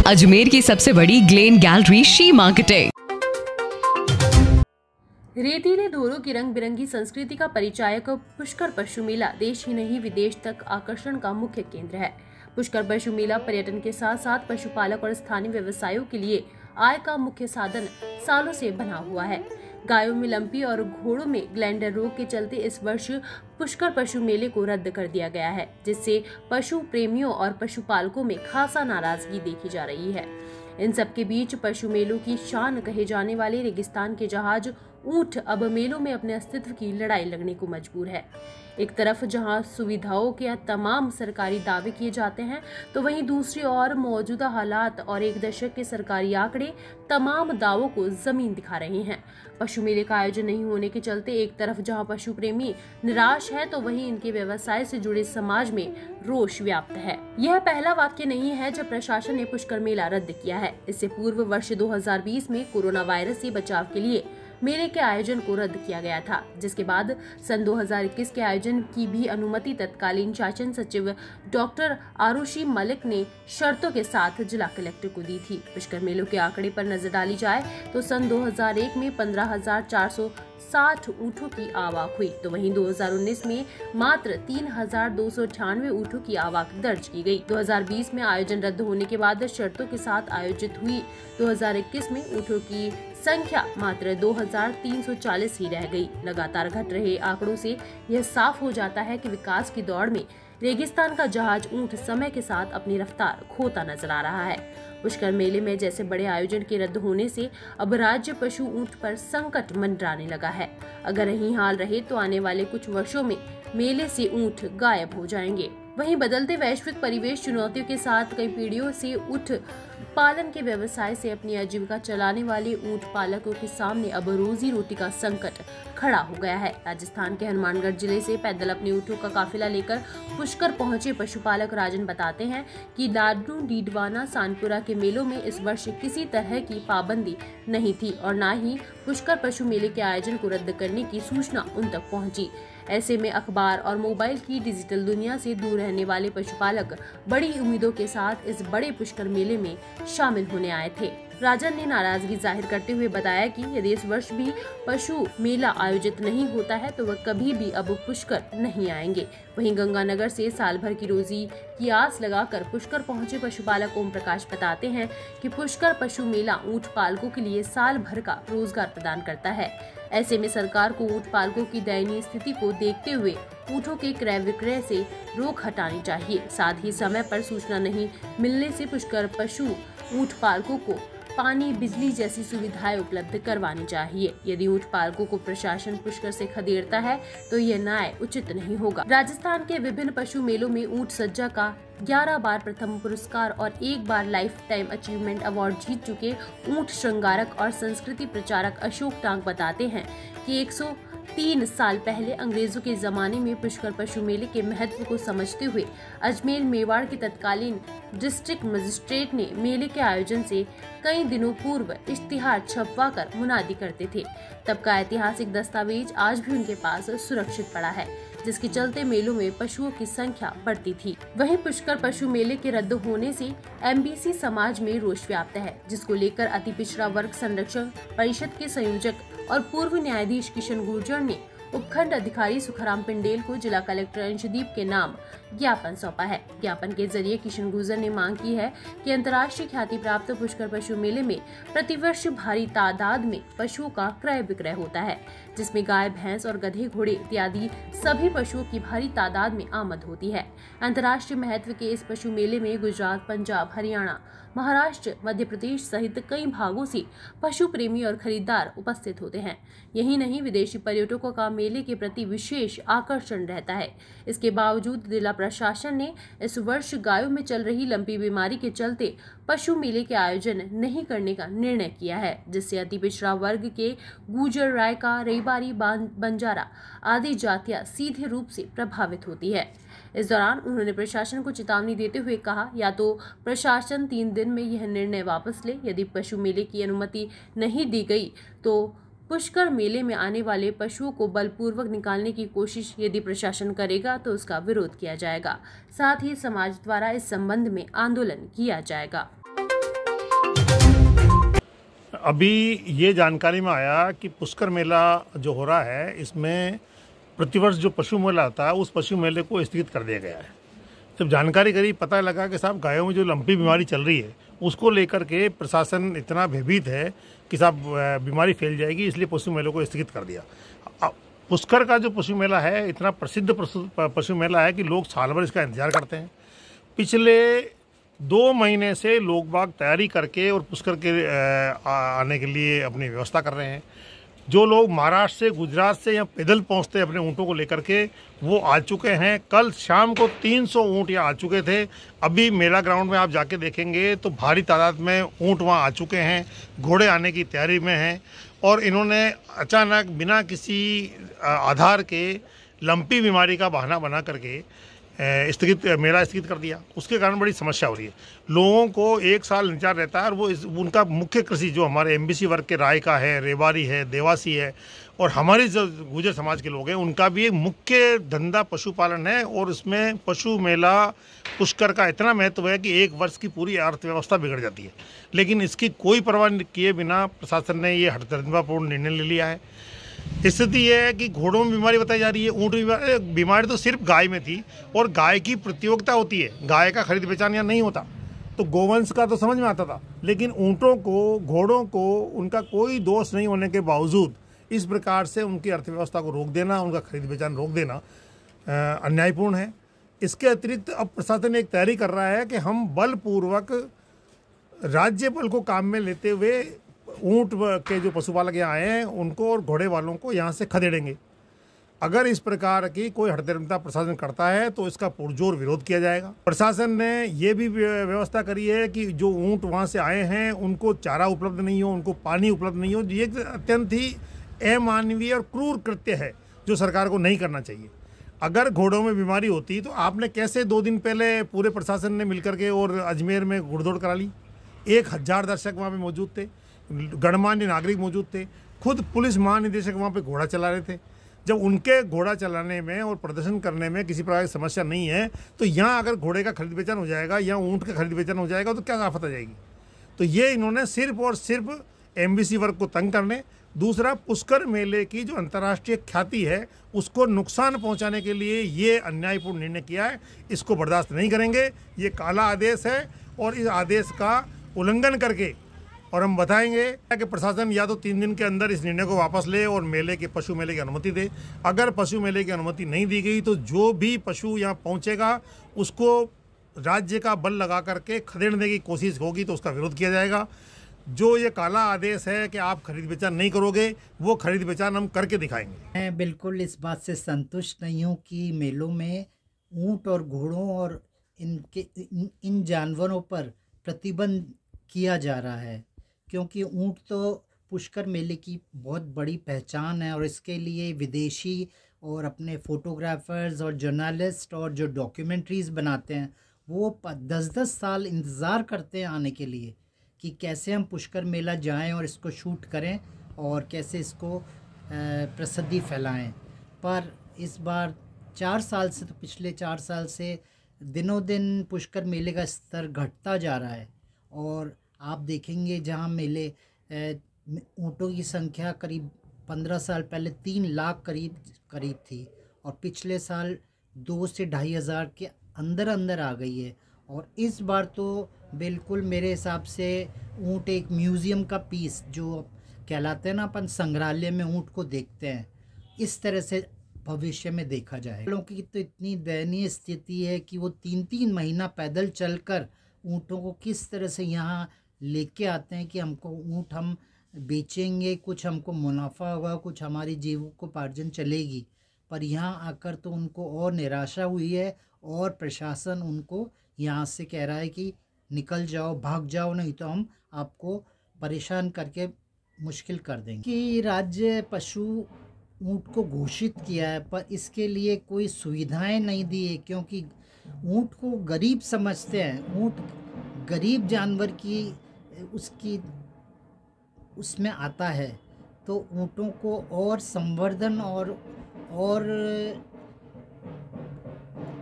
अजमेर की सबसे बड़ी ग्लेन गैलरी शी मार्केटिंग। रेतीले धोरों की रंग बिरंगी संस्कृति का परिचायक पुष्कर पशु मेला देश ही नहीं विदेश तक आकर्षण का मुख्य केंद्र है। पुष्कर पशु मेला पर्यटन के साथ साथ पशुपालक और स्थानीय व्यवसायों के लिए आय का मुख्य साधन सालों से बना हुआ है। गायों में लंपी और घोड़ों में ग्लैंडर रोग के चलते इस वर्ष पुष्कर पशु मेले को रद्द कर दिया गया है, जिससे पशु प्रेमियों और पशुपालकों में खासा नाराजगी देखी जा रही है। इन सब के बीच पशु मेलों की शान कहे जाने वाले रेगिस्तान के जहाज ऊंट अब मेलों में अपने अस्तित्व की लड़ाई लड़ने को मजबूर है। एक तरफ जहां सुविधाओं के तमाम सरकारी दावे किए जाते हैं, तो वहीं दूसरी ओर मौजूदा हालात और एक दशक के सरकारी आंकड़े तमाम दावों को जमीन दिखा रहे हैं। पशु मेले का आयोजन नहीं होने के चलते एक तरफ जहां पशु प्रेमी निराश है, तो वहीं इनके व्यवसाय से जुड़े समाज में रोष व्याप्त है। यह पहला वाक्य नहीं है जब प्रशासन ने पुष्कर मेला रद्द किया है। इससे पूर्व वर्ष 2020 में कोरोना वायरस से बचाव के लिए मेले के आयोजन को रद्द किया गया था, जिसके बाद सन 2021 के आयोजन की भी अनुमति तत्कालीन शासन सचिव डॉक्टर आरुषि मलिक ने शर्तों के साथ जिला कलेक्टर को दी थी। पुष्कर मेलों के आंकड़े पर नजर डाली जाए तो सन 2001 में 15,460 ऊँटों की आवक हुई, तो वहीं 2019 में मात्र 3,298 ऊँटों की आवक दर्ज की गई। 2020 में आयोजन रद्द होने के बाद शर्तों के साथ आयोजित हुई 2021 में ऊँटों की संख्या मात्र 2,340 ही रह गई। लगातार घट रहे आंकड़ों से यह साफ हो जाता है कि विकास की दौड़ में रेगिस्तान का जहाज ऊंट समय के साथ अपनी रफ्तार खोता नजर आ रहा है। पुष्कर मेले में जैसे बड़े आयोजन के रद्द होने से अब राज्य पशु ऊंट पर संकट मंडराने लगा है। अगर यही हाल रहे तो आने वाले कुछ वर्षों में मेले से ऊंट गायब हो जाएंगे। वहीं बदलते वैश्विक परिवेश चुनौतियों के साथ कई पीढ़ियों से ऊंट पालन के व्यवसाय से अपनी आजीविका चलाने वाले ऊंट पालकों के सामने अब रोजी रोटी का संकट खड़ा हो गया है। राजस्थान के हनुमानगढ़ जिले से पैदल अपने ऊँटों का काफिला लेकर पुष्कर पहुंचे पशुपालक राजन बताते हैं कि लाडू डीडवाना सानपुरा के मेलों में इस वर्ष किसी तरह की पाबंदी नहीं थी और न ही पुष्कर पशु मेले के आयोजन को रद्द करने की सूचना उन तक पहुंची। ऐसे में अखबार और मोबाइल की डिजिटल दुनिया से दूर रहने वाले पशुपालक बड़ी उम्मीदों के साथ इस बड़े पुष्कर मेले में शामिल होने आए थे। राजन ने नाराजगी जाहिर करते हुए बताया कि यदि इस वर्ष भी पशु मेला आयोजित नहीं होता है तो वह कभी भी अब पुष्कर नहीं आएंगे। वहीं गंगानगर से साल भर की रोजी की आस लगाकर पुष्कर पहुंचे पशुपालक ओम प्रकाश बताते हैं कि पुष्कर पशु मेला ऊंट पालकों के लिए साल भर का रोजगार प्रदान करता है। ऐसे में सरकार को ऊंट पालकों की दयनीय स्थिति को देखते हुए ऊँटों के क्रय विक्रय से रोक हटानी चाहिए। साथ ही समय पर सूचना नहीं मिलने से पुष्कर पशु ऊंट पालकों को पानी, बिजली जैसी सुविधाएं उपलब्ध करवानी चाहिए। यदि ऊंट पालकों को प्रशासन पुष्कर से खदेड़ता है तो यह न्याय उचित नहीं होगा। राजस्थान के विभिन्न पशु मेलों में ऊंट सज्जा का 11 बार प्रथम पुरस्कार और 1 बार लाइफ टाइम अचीवमेंट अवार्ड जीत चुके ऊंट श्रृंगारक और संस्कृति प्रचारक अशोक टांग बताते हैं कि 103 साल पहले अंग्रेजों के जमाने में पुष्कर पशु मेले के महत्व को समझते हुए अजमेर मेवाड़ के तत्कालीन डिस्ट्रिक्ट मजिस्ट्रेट ने मेले के आयोजन से कई दिनों पूर्व इश्तिहार छपवा कर मुनादी करते थे। तब का ऐतिहासिक दस्तावेज आज भी उनके पास सुरक्षित पड़ा है, जिसके चलते मेलों में पशुओं की संख्या बढ़ती थी। वहीं पुष्कर पशु मेले के रद्द होने से एमबीसी समाज में रोष व्याप्त है, जिसको लेकर अति पिछड़ा वर्ग संरक्षण परिषद के संयोजक और पूर्व न्यायाधीश किशन गुर्जर ने उपखंड अधिकारी सुखराम पिंडेल को जिला कलेक्टर अंशदीप के नाम ज्ञापन सौंपा है। ज्ञापन के जरिए किशन गुर्जर ने मांग की है कि अंतर्राष्ट्रीय ख्याति प्राप्त पुष्कर पशु मेले में प्रतिवर्ष भारी तादाद में पशुओं का क्रय विक्रय होता है, जिसमें गाय, भैंस और गधे, घोड़े इत्यादि सभी पशुओं की भारी तादाद में आमद होती है। अंतर्राष्ट्रीय महत्व के इस पशु मेले में गुजरात, पंजाब, हरियाणा, महाराष्ट्र, मध्य प्रदेश सहित कई भागों से पशु प्रेमी और खरीदार उपस्थित होते हैं। यही नहीं, विदेशी पर्यटकों का मेले के प्रति विशेष आकर्षण रहता है। इसके बावजूद जिला प्रशासन ने इस वर्ष गायों में चल रही लंपी बीमारी के चलते पशु मेले के आयोजन नहीं करने का निर्णय किया है, जिससे अति पिछड़ा वर्ग के गुर्जर, रायका, रईबारी, बंजारा आदि जातियां सीधे रूप से प्रभावित होती है। इस दौरान उन्होंने प्रशासन को चेतावनी देते हुए कहा, या तो प्रशासन 3 दिन में यह निर्णय वापस ले, यदि पशु मेले की अनुमति नहीं दी गई तो पुष्कर मेले में आने वाले पशुओं को बलपूर्वक निकालने की कोशिश यदि प्रशासन करेगा तो उसका विरोध किया जाएगा। साथ ही समाज द्वारा इस संबंध में आंदोलन किया जाएगा। अभी ये जानकारी में आया कि पुष्कर मेला जो हो रहा है, इसमें प्रतिवर्ष जो पशु मेला आता है उस पशु मेले को स्थगित कर दिया गया है। जब जानकारी करी, पता लगा कि साहब गायों में जो लंपी बीमारी चल रही है उसको लेकर के प्रशासन इतना भयभीत है कि साहब बीमारी फैल जाएगी, इसलिए पशु मेले को स्थगित कर दिया। पुष्कर का जो पशु मेला है इतना प्रसिद्ध पशु मेला है कि लोग साल भर इसका इंतजार करते हैं। पिछले 2 महीने से लोग बाग तैयारी करके और पुष्कर के आने के लिए अपनी व्यवस्था कर रहे हैं। जो लोग महाराष्ट्र से, गुजरात से या पैदल पहुंचते अपने ऊँटों को लेकर के, वो आ चुके हैं। कल शाम को 300 ऊँट यहाँ आ चुके थे। अभी मेला ग्राउंड में आप जाके देखेंगे तो भारी तादाद में ऊँट वहाँ आ चुके हैं, घोड़े आने की तैयारी में हैं। और इन्होंने अचानक बिना किसी आधार के लंपी बीमारी का बहाना बना करके मेला स्थगित कर दिया। उसके कारण बड़ी समस्या हो रही है। लोगों को 1 साल इंतजार रहता है और वो उनका मुख्य कृषि जो हमारे एमबीसी वर्ग के राय का है, रेवारी है, देवासी है और हमारी जो गुर्जर समाज के लोग हैं, उनका भी एक मुख्य धंधा पशुपालन है। और इसमें पशु मेला पुष्कर का इतना महत्व है कि 1 वर्ष की पूरी अर्थव्यवस्था बिगड़ जाती है। लेकिन इसकी कोई परवाह किए बिना प्रशासन ने ये हड़दंगपूर्ण निर्णय ले लिया है। स्थिति ये है कि घोड़ों में बीमारी बताई जा रही है, ऊँट बीमारी तो सिर्फ गाय में थी और गाय की प्रतियोगिता होती है, गाय का खरीद बेचान यहाँ नहीं होता। तो गोवंश का तो समझ में आता था, लेकिन ऊँटों को, घोड़ों को उनका कोई दोष नहीं होने के बावजूद इस प्रकार से उनकी अर्थव्यवस्था को रोक देना, उनका खरीद बेचान रोक देना अन्यायपूर्ण है। इसके अतिरिक्त अब प्रशासन एक तैयारी कर रहा है कि हम बलपूर्वक राज्य बल को काम में लेते हुए ऊँट के जो पशुपालक यहाँ आए हैं उनको और घोड़े वालों को यहाँ से खदेड़ेंगे। अगर इस प्रकार की कोई हड़दंगता प्रशासन करता है तो इसका पुरजोर विरोध किया जाएगा। प्रशासन ने ये भी व्यवस्था करी है कि जो ऊँट वहाँ से आए हैं उनको चारा उपलब्ध नहीं हो, उनको पानी उपलब्ध नहीं हो। ये अत्यंत ही अमानवीय और क्रूर कृत्य है जो सरकार को नहीं करना चाहिए। अगर घोड़ों में बीमारी होती तो आपने कैसे 2 दिन पहले पूरे प्रशासन ने मिलकर के और अजमेर में घुड़दौड़ करा ली। 1000 दर्शक वहाँ पे मौजूद थे, गणमान्य नागरिक मौजूद थे, खुद पुलिस महानिदेशक वहाँ पे घोड़ा चला रहे थे। जब उनके घोड़ा चलाने में और प्रदर्शन करने में किसी प्रकार की समस्या नहीं है तो यहाँ अगर घोड़े का खरीद बेचन हो जाएगा या ऊँट का खरीद बेचन हो जाएगा तो क्या आफत आ जाएगी। तो ये इन्होंने सिर्फ और सिर्फ एमबीसी वर्ग को तंग करने, दूसरा पुष्कर मेले की जो अंतर्राष्ट्रीय ख्याति है उसको नुकसान पहुंचाने के लिए ये अन्यायपूर्ण निर्णय किया है। इसको बर्दाश्त नहीं करेंगे। ये काला आदेश है और इस आदेश का उल्लंघन करके और हम बताएंगे कि प्रशासन या तो 3 दिन के अंदर इस निर्णय को वापस ले और पशु मेले की अनुमति दे। अगर पशु मेले की अनुमति नहीं दी गई तो जो भी पशु यहाँ पहुँचेगा उसको राज्य का बल लगा करके खदेड़ने की कोशिश होगी तो उसका विरोध किया जाएगा। जो ये काला आदेश है कि आप खरीद बेचान नहीं करोगे, वो खरीद बेचान हम करके दिखाएंगे। मैं बिल्कुल इस बात से संतुष्ट नहीं हूँ कि मेलों में ऊँट और घोड़ों और इन जानवरों पर प्रतिबंध किया जा रहा है, क्योंकि ऊँट तो पुष्कर मेले की बहुत बड़ी पहचान है और इसके लिए विदेशी और अपने फोटोग्राफर्स और जर्नलिस्ट और जो डॉक्यूमेंट्रीज़ बनाते हैं वो 10-10 साल इंतज़ार करते हैं आने के लिए कि कैसे हम पुष्कर मेला जाएं और इसको शूट करें और कैसे इसको प्रसिद्धि फैलाएं। पर इस बार 4 साल से, तो पिछले 4 साल से दिनों दिन पुष्कर मेले का स्तर घटता जा रहा है। और आप देखेंगे जहां मेले ऊँटों की संख्या करीब 15 साल पहले 3 लाख करीब थी और पिछले साल 2 से 2,500 के अंदर आ गई है। और इस बार तो बिल्कुल मेरे हिसाब से ऊँट एक म्यूज़ियम का पीस जो कहलाते हैं ना, अपन संग्रहालय में ऊँट को देखते हैं, इस तरह से भविष्य में देखा जाए। लोगों की तो इतनी दयनीय स्थिति है कि वो 3-3 महीना पैदल चलकर ऊँटों को किस तरह से यहाँ लेके आते हैं कि हमको ऊँट हम बेचेंगे, कुछ हमको मुनाफा होगा, कुछ हमारी जीविकोपार्जन चलेगी। पर यहाँ आकर तो उनको और निराशा हुई है और प्रशासन उनको यहाँ से कह रहा है कि निकल जाओ, भाग जाओ, नहीं तो हम आपको परेशान करके मुश्किल कर देंगे। कि राज्य पशु ऊँट को घोषित किया है पर इसके लिए कोई सुविधाएं नहीं दी है, क्योंकि ऊँट को गरीब समझते हैं। ऊँट गरीब जानवर की उसमें आता है, तो ऊँटों को और संवर्धन और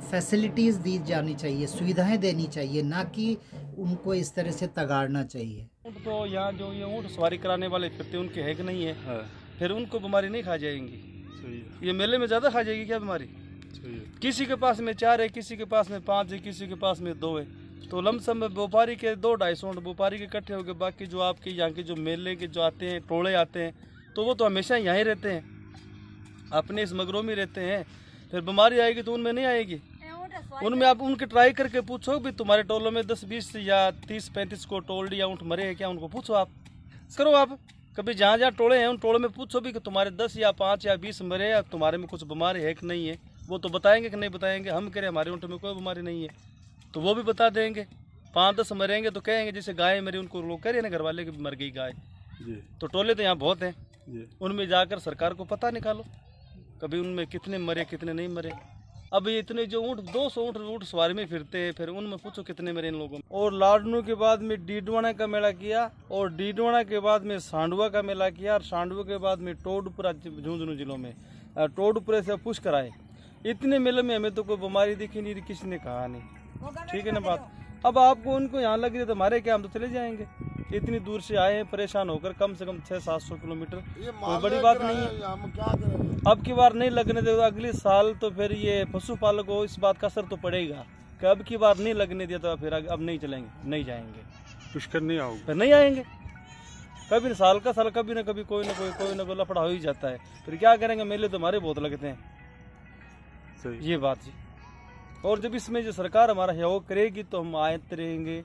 फैसिलिटीज़ दी जानी चाहिए, सुविधाएं देनी चाहिए, ना कि उनको इस तरह से तगाड़ना चाहिए। आपको यहाँ जो ये ऊँट सवारी कराने वाले फिरते हैं उनके है कि नहीं है, फिर उनको बीमारी नहीं खा जाएंगी। ये मेले में ज़्यादा खा जाएगी क्या बीमारी? किसी के पास में 4 है, किसी के पास में 5 है, किसी के पास में 2 है, तो लमसम में व्यापारी के 2-250 ऊँट व्यापारी के इकट्ठे हो गए। बाकी जो आपके यहाँ के जो मेले के जो आते हैं टोले आते हैं तो वो तो हमेशा यहाँ ही रहते हैं, अपने इस मगरों में रहते हैं। फिर बीमारी आएगी तो उनमें नहीं आएगी। उनमें आप उनके ट्राई करके पूछो भी तुम्हारे टोलों में 10-20 या 30-35 को टोल या ऊँट मरे हैं क्या, उनको पूछो। आप करो, आप कभी जहाँ जहाँ टोले हैं उन टोलों में पूछो भी कि तुम्हारे 10 या 5 या 20 मरे या तुम्हारे में कुछ बीमारी है कि नहीं है। वो तो बताएंगे कि नहीं बताएंगे। हम कह रहे हमारे ऊँट में कोई बीमारी नहीं है तो वो भी बता देंगे। 5-10 मरेंगे तो कहेंगे जैसे गाय मरी, उनको लोग कह रहे हैं ना घर वाले की मर गई गाय। तो टोले तो यहाँ बहुत हैं, उनमें जाकर सरकार को पता निकालो कभी उनमें कितने मरे कितने नहीं मरे। अब ये इतने जो ऊँट 200 ऊँट सवारी में फिरते हैं, फिर उनमें पूछो कितने मरे इन लोगों में। और लाडनू के बाद में डीडवाना का मेला किया, और डीडवाना के बाद में सांडुआ का मेला किया, और सांडुआ के बाद में टोडपुरा झुंझुनू जिलों में टोडपुरे से पुष्कर आए। इतने मेले में हमें तो कोई बीमारी दिखी नहीं, किसी ने कहा नहीं। ठीक है ना बात। अब आपको उनको यहाँ लग रही है तो हमारे क्या, हम तो चले जाएंगे। इतनी दूर से आए हैं परेशान होकर, कम से कम 600-700 किलोमीटर, कोई बड़ी बात नहीं है। अब की बार नहीं लगने दे, अगले साल तो फिर ये पशुपालक को इस बात का असर तो पड़ेगा कि अब की बार नहीं लगने दिया तो फिर अब नहीं चलेंगे, नहीं जाएंगे, पुष्कर नहीं आओगे, फिर नहीं आएंगे। कभी साल का साल कभी ना कभी कोई ना कोई लफड़ा हो ही जाता है। फिर क्या करेंगे, मेले तो हमारे बहुत लगते हैं। ये बात जी। और जब इसमें जो सरकार हमारा सहयोग करेगी तो हम आते रहेंगे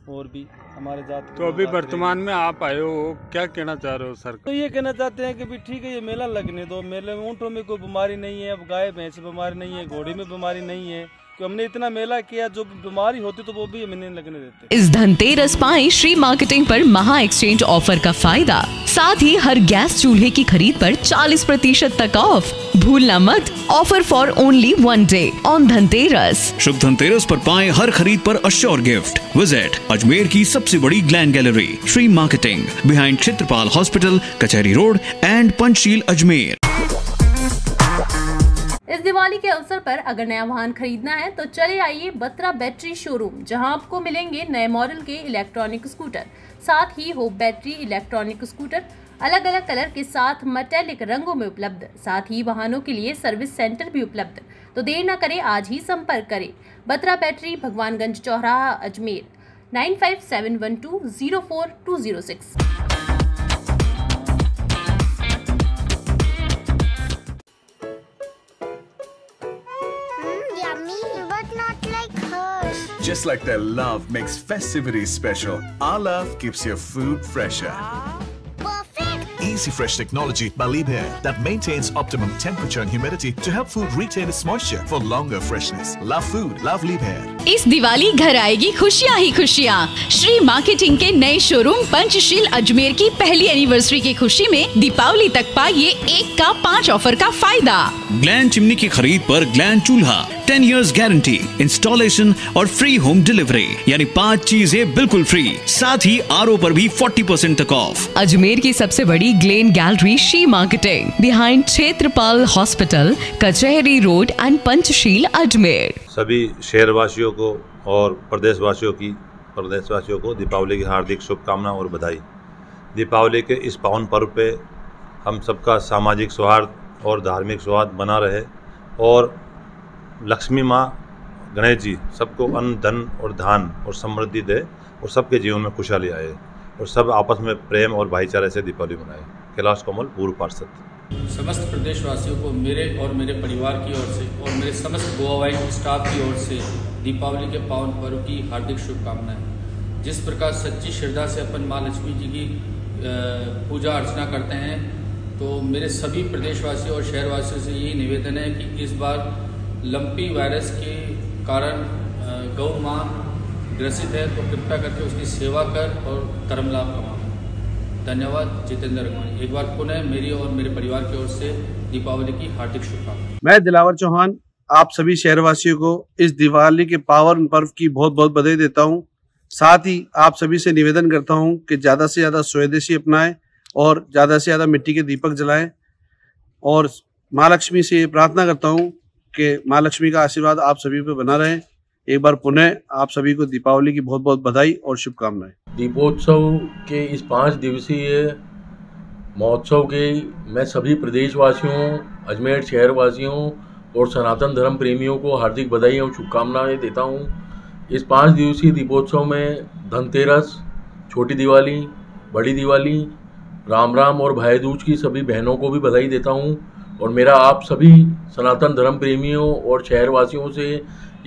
और भी हमारे जात। तो अभी वर्तमान में आप आए हो, क्या कहना चाह रहे हो सर? तो ये कहना चाहते हैं कि भी ठीक है ये मेला लगने दो, मेले में ऊँटों में कोई बीमारी नहीं है, अब गाय भैंस बीमारी नहीं है, घोड़ी में बीमारी नहीं है, कि हमने इतना मेला किया, जो बीमारी होती तो वो भी हमें नहीं लगने देते। इस धनतेरस पाएं श्री मार्केटिंग पर महा एक्सचेंज ऑफर का फायदा। साथ ही हर गैस चूल्हे की खरीद पर 40% तक ऑफ। भूलना मत, offer for only 1 day on Dhanteras. शुभ धनतेरस पर पाएं हर खरीद पर अश्योर गिफ्ट। विजिट अजमेर की सबसे बड़ी Glen gallery Shri marketing, behind Kshetrapal hospital, Kachahri road and Panchsheel Ajmer. इस दिवाली के अवसर पर अगर नया वाहन खरीदना है तो चले आइए बत्रा बैटरी शोरूम, जहां आपको मिलेंगे नए मॉडल के इलेक्ट्रॉनिक स्कूटर, साथ ही हो बैटरी इलेक्ट्रॉनिक स्कूटर अलग अलग कलर के साथ मेटेलिक रंगों में उपलब्ध। साथ ही वाहनों के लिए सर्विस सेंटर भी उपलब्ध। तो देर न करें, आज ही संपर्क करें। बत्रा बैटरी, भगवानगंज चौराहा, Ajmer. 9571204206। Just like their love makes festivities special, our love keeps your food fresher. Perfect! Easy Fresh technology by Liebherr that maintains optimum temperature and humidity to help food retain its moisture for longer freshness. Love food, love Liebherr. इस दिवाली घर आएगी खुशियाँ ही खुशियाँ। Shri marketing के नए showroom Panchsheel Ajmer की पहली anniversary की खुशी में दीपावली तक पाइए 1 का 5 ऑफर का फायदा। ग्लैन चिमनी की खरीद पर ग्लैन चूल्हा 10 years गारंटी, इंस्टॉलेशन और फ्री होम डिलीवरी, यानी 5 चीजें बिल्कुल फ्री। साथ ही आरओ पर भी 40% तक ऑफ। अजमेर की सबसे बड़ी Glen gallery Shri marketing, behind Kshetrapal hospital, Kachahri road and Panchsheel Ajmer. सभी शहरवासियों को और प्रदेशवासियों को दीपावली की हार्दिक शुभकामनाएं और बधाई। दीपावली के इस पावन पर्व पे हम सबका सामाजिक सौहार्द और धार्मिक सौहार्द बना रहे, और लक्ष्मी माँ गणेश जी सबको अन्न, धन और धान और समृद्धि दे, और सबके जीवन में खुशहाली आए, और सब आपस में प्रेम और भाईचारे से दीपावली मनाए। कैलाश कमल, पूर्व पार्षद। समस्त प्रदेशवासियों को मेरे और मेरे परिवार की ओर से और मेरे समस्त गोवा वाइड स्टाफ की ओर से दीपावली के पावन पर्व की हार्दिक शुभकामनाएं। जिस प्रकार सच्ची श्रद्धा से अपन माँ लक्ष्मी जी की पूजा अर्चना करते हैं, तो मेरे सभी प्रदेशवासियों और शहरवासियों से यही निवेदन है कि इस बार लंपी वायरस के कारण गौ माँ ग्रसित है, तो कृपया करके उसकी सेवा कर और धर्म लाभ कमा। धन्यवाद। जितेंद्र रघुमानी। एक बार पुनः मेरी और मेरे परिवार की ओर से दीपावली की हार्दिक शुभकामनाएं। मैं दिलावर चौहान आप सभी शहरवासियों को इस दिवाली के पावन पर्व की बहुत बहुत बधाई देता हूं। साथ ही आप सभी से निवेदन करता हूं कि ज़्यादा से ज़्यादा स्वदेशी अपनाएं और ज़्यादा से ज़्यादा मिट्टी के दीपक जलाएं, और माँ लक्ष्मी से प्रार्थना करता हूं कि माँ लक्ष्मी का आशीर्वाद आप सभी पे बना रहे। एक बार पुनः आप सभी को दीपावली की बहुत बहुत बधाई और शुभकामनाएं। दीपोत्सव के इस 5 दिवसीय महोत्सव के मैं सभी प्रदेशवासियों, अजमेर शहरवासियों और सनातन धर्म प्रेमियों को हार्दिक बधाई और शुभकामनाएं देता हूं। इस 5 दिवसीय दीपोत्सव में धनतेरस, छोटी दिवाली, बड़ी दिवाली, राम राम और भाई दूज की सभी बहनों को भी बधाई देता हूं। और मेरा आप सभी सनातन धर्म प्रेमियों और शहरवासियों से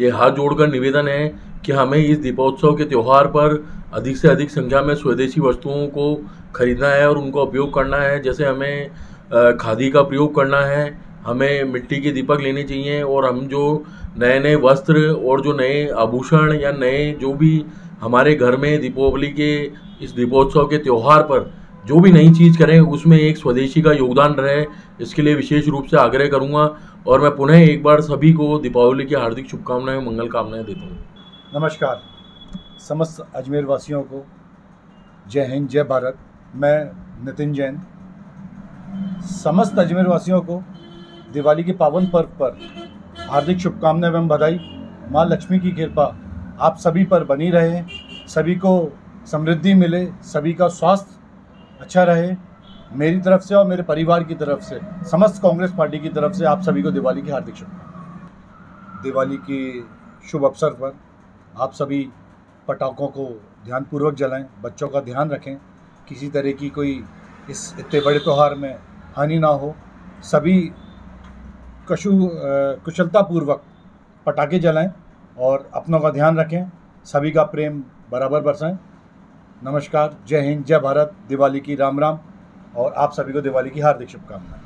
ये हाथ जोड़कर निवेदन है कि हमें इस दीपोत्सव के त्यौहार पर अधिक से अधिक संख्या में स्वदेशी वस्तुओं को खरीदना है और उनका उपयोग करना है। जैसे हमें खादी का प्रयोग करना है, हमें मिट्टी के दीपक लेने चाहिए और हम जो नए नए वस्त्र और जो नए आभूषण या नए जो भी हमारे घर में दीपावली के इस दीपोत्सव के त्यौहार पर जो भी नई चीज़ करें उसमें एक स्वदेशी का योगदान रहे, इसके लिए विशेष रूप से आग्रह करूंगा। और मैं पुनः एक बार सभी को दीपावली की हार्दिक शुभकामनाएं, मंगल कामनाएं देता हूं। नमस्कार समस्त अजमेर वासियों को, जय हिंद, जय भारत। मैं नितिन जैन समस्त अजमेर वासियों को दिवाली के पावन पर्व पर हार्दिक शुभकामनाएं एवं बधाई। माँ लक्ष्मी की कृपा आप सभी पर बनी रहे, सभी को समृद्धि मिले, सभी का स्वास्थ्य अच्छा रहे। मेरी तरफ से और मेरे परिवार की तरफ से, समस्त कांग्रेस पार्टी की तरफ से आप सभी को दिवाली की हार्दिक शुभकामनाएं। दिवाली की शुभ अवसर पर आप सभी पटाखों को ध्यानपूर्वक जलाएं, बच्चों का ध्यान रखें, किसी तरह की कोई इस इतने बड़े त्यौहार में हानि ना हो। सभी कुशलतापूर्वक पटाखे जलाएं और अपनों का ध्यान रखें, सभी का प्रेम बराबर बरसाएं। नमस्कार, जय हिंद, जय भारत। दिवाली की राम राम और आप सभी को दिवाली की हार्दिक शुभकामनाएं।